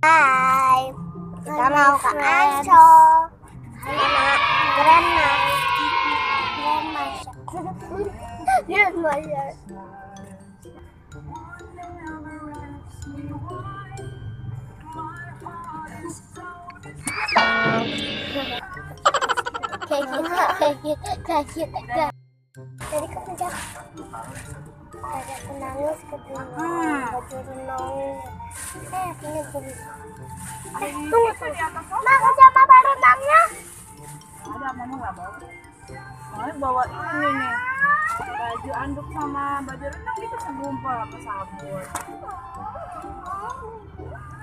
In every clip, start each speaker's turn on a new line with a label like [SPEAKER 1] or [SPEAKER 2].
[SPEAKER 1] Hai, kita mau ke Ancol sama Grandma. Kayak gitu. Tadi kan ada aku nangis ketemu baju renang. Ini beli. Tunggu. Mana sama baru renangnya?
[SPEAKER 2] Ada, mama nggak bawa. Mama bawa ini nih, baju anduk sama baju renang itu segumpal sama sabun.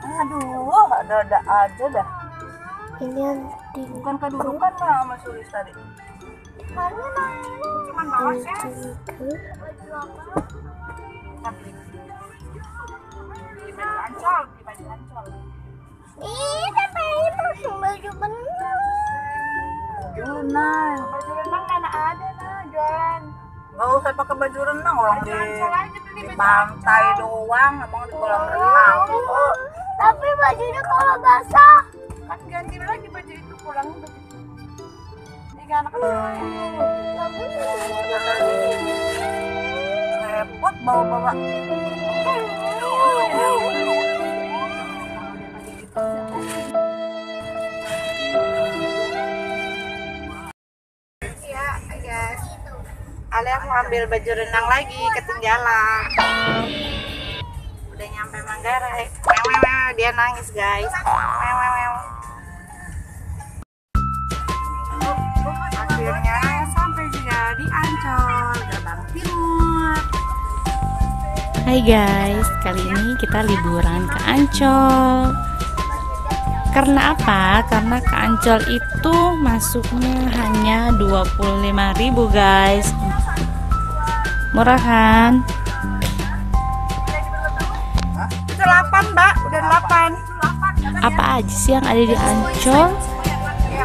[SPEAKER 2] Aduh, ada aja dah.
[SPEAKER 1] Ini yang
[SPEAKER 2] Bukan kedudukan lah sama Sulis tadi.
[SPEAKER 1] Karena
[SPEAKER 2] Cuman bawa sih. Tapi di baju Ancol.
[SPEAKER 1] Ih, tapi itu baju bener.
[SPEAKER 2] Baju renang mana ada nah jualan. Gak usah pakai baju renang, orang di pantai doang, emang di kolam renang.
[SPEAKER 1] Tapi bajunya kalau basah
[SPEAKER 2] Kan ganti lagi baju itu, pulangnya baju itu. Tiga anak repot bawa-bawa. Iya guys, Alia mau ambil baju renang lagi, ketinggalan. Udah nyampe Manggarai, dia nangis guys. Akhirnya sampai juga di Ancol, Gerbang Timur.
[SPEAKER 3] Hai guys, kali ini kita liburan ke Ancol. Karena apa? Karena ke Ancol itu masuknya hanya 25.000 guys. Murah kan?
[SPEAKER 2] Itu 8 mbak, udah 8.
[SPEAKER 3] Apa aja sih yang ada di Ancol?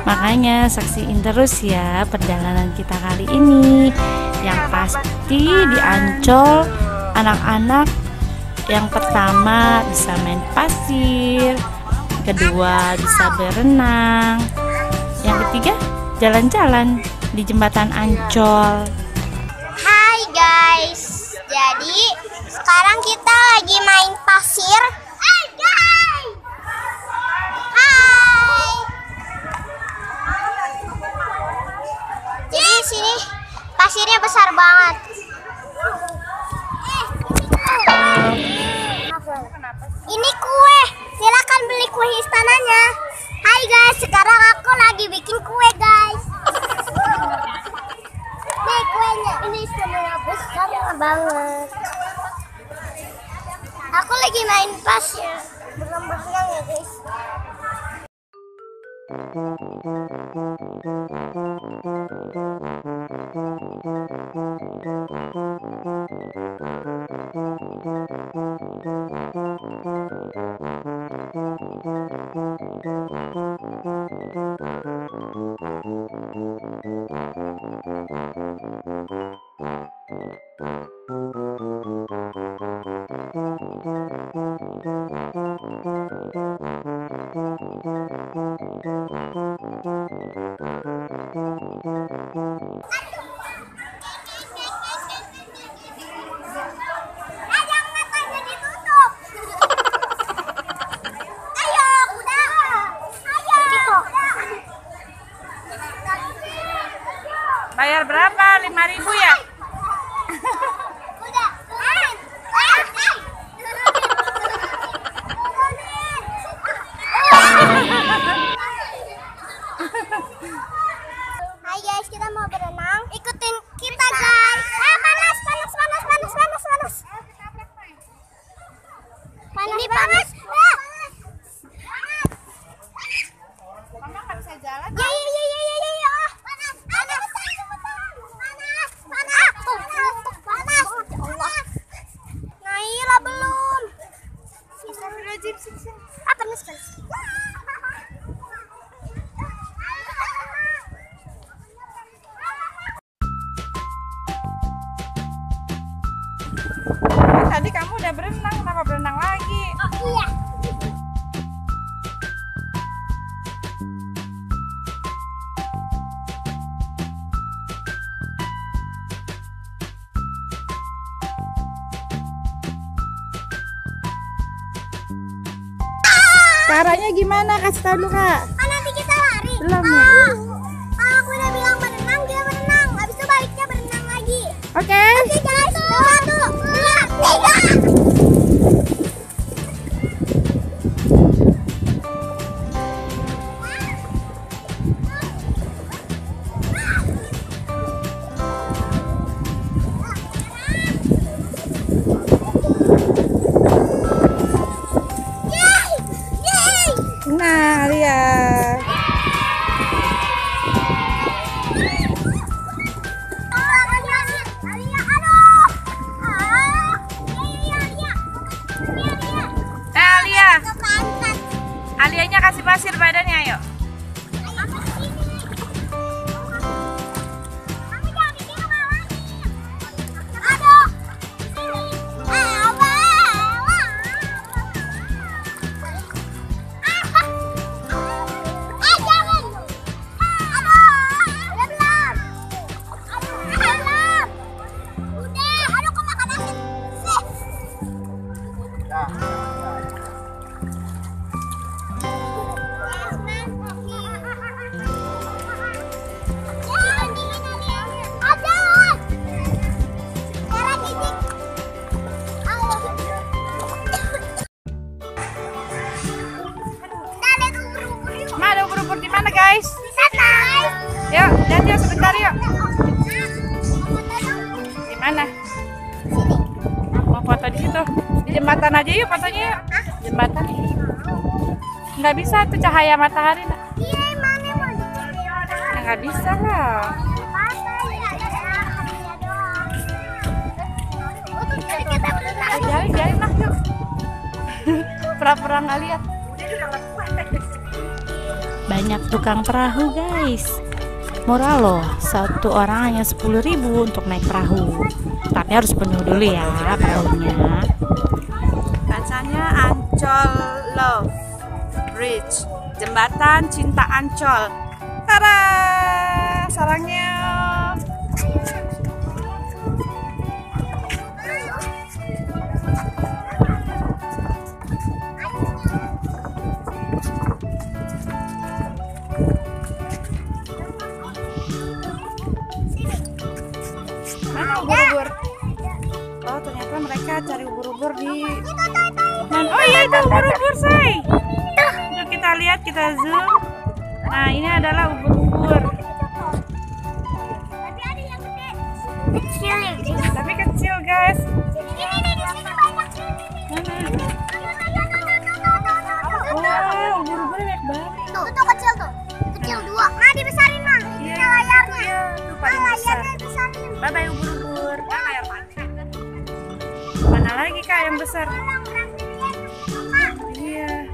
[SPEAKER 3] Makanya saksiin terus ya perjalanan kita kali ini. Yang pasti di Ancol anak-anak yang pertama bisa main pasir, kedua bisa berenang, yang ketiga jalan-jalan di jembatan Ancol.
[SPEAKER 1] Hai guys, jadi sekarang kita lagi main pasir. Hai guys. Hai. Jadi sini pasirnya besar banget. Ini kue, silakan beli kue istananya. Hai guys, sekarang aku lagi bikin kue guys. Nih kuenya, ini istananya besar banget. Aku lagi main pasir, berenang ya guys.
[SPEAKER 2] Bayar berapa? 5.000 ya?
[SPEAKER 1] Hai guys, kita mau berenang. Ikutin kita guys. Panas. Ini panas.
[SPEAKER 2] Mama nggak bisa jalan.
[SPEAKER 1] Ya. Panas. Ya Allah. Naila belum. Panas.
[SPEAKER 2] Tadi kamu udah berenang, kenapa berenang lagi?
[SPEAKER 1] Oh iya.
[SPEAKER 2] Caranya gimana? Kasih tahu dulu Kak.
[SPEAKER 1] Nanti kita lari.
[SPEAKER 2] Belum ya?
[SPEAKER 1] Kalau aku udah bilang berenang, dia berenang. Habis itu baliknya berenang lagi.
[SPEAKER 2] Oke.
[SPEAKER 1] Oke guys, 1, 2, 3.
[SPEAKER 2] Nah, Alia. Alianya kasih pasir badannya, ayo. Guys, yuk lihat yuk sebentar yuk. Di mana? Mau foto di situ? Di jembatan aja yuk fotonya yuk. Jembatan. Nggak bisa tuh cahaya matahari. Nggak bisa lah. Jalan lah yuk. Pura-pura nggak lihat.
[SPEAKER 3] Banyak tukang perahu guys, murah loh, satu orang hanya 10.000 untuk naik perahu, tapi harus penuh dulu ya perahunya.
[SPEAKER 2] Bacanya Ancol Love Bridge, jembatan cinta Ancol. Tara, sarangnya. Mana ubur-ubur? Oh, ternyata mereka cari ubur-ubur di mana? Oh iya, itu ubur-ubur, say. Tuh kita lihat, kita zoom. Nah, ini adalah ubur-ubur. Tapi kecil, guys. Wow, ubur-ubur banyak banget.
[SPEAKER 1] Tuh kecil tuh. Kecil 2. Nah, dibesarin, Mang. Ini layarnya.
[SPEAKER 2] Tuh paling besar. Bye-bye ubur-ubur. Mana lagi Kak yang besar? Iya.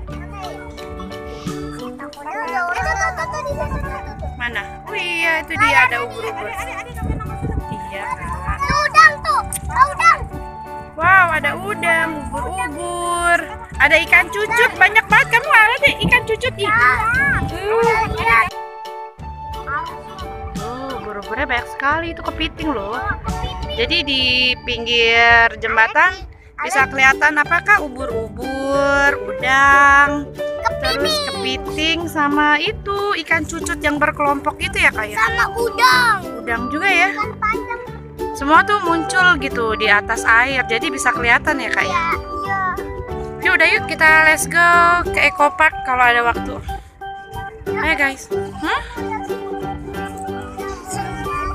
[SPEAKER 2] Mana? Oh iya, itu dia ada ubur-ubur. Iya Kak.
[SPEAKER 1] Udang tuh. Udang.
[SPEAKER 2] Wow, ada udang, ubur-ubur. Ada ikan cucut, banyak banget. Kamu ada deh ikan cucut nih. Ubur-uburnya banyak sekali, itu kepiting loh. Jadi di pinggir jembatan bisa kelihatan apakah ubur-ubur, udang, terus kepiting sama itu ikan cucut yang berkelompok itu ya Kak ya.
[SPEAKER 1] Sama udang.
[SPEAKER 2] Udang juga ya. Semua tuh muncul gitu di atas air, jadi bisa kelihatan ya Kak ya.
[SPEAKER 1] Iya.
[SPEAKER 2] Yuk udah yuk kita let's go ke Eco Park kalau ada waktu. Ayo guys.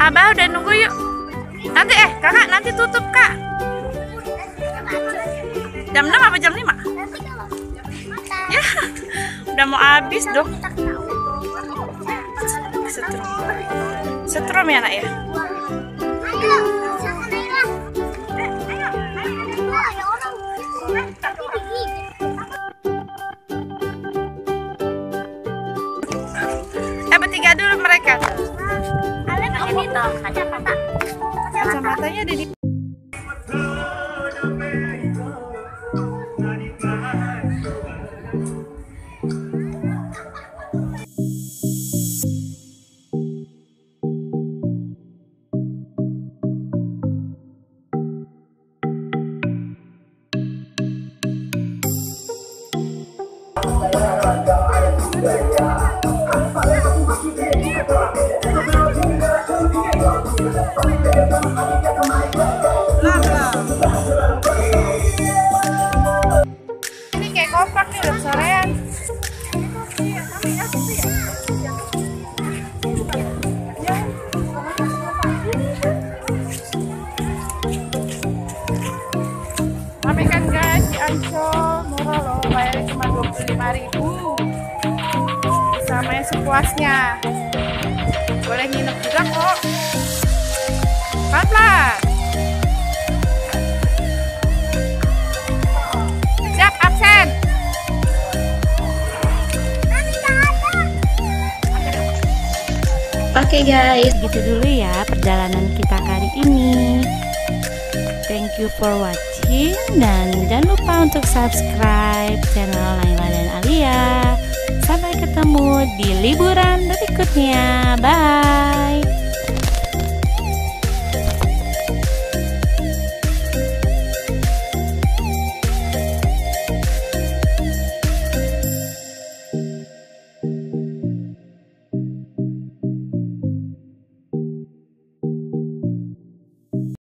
[SPEAKER 2] Abah udah nunggu yuk. Nanti kakak nanti tutup Kak. Jam 6 apa jam 5? Ya, udah mau habis dong. Setrum ya nak ya. Bertiga dulu mereka. Kacamatanya ada di. 5.000. Bisa main sepuasnya. Boleh nginep juga kok. Pelan-pelan. Siap, absen.
[SPEAKER 3] Oke guys, gitu dulu ya perjalanan kita kali ini. Thank you for watching dan jangan lupa untuk subscribe channel Naila dan Alia. Sampai ketemu di liburan berikutnya. Bye.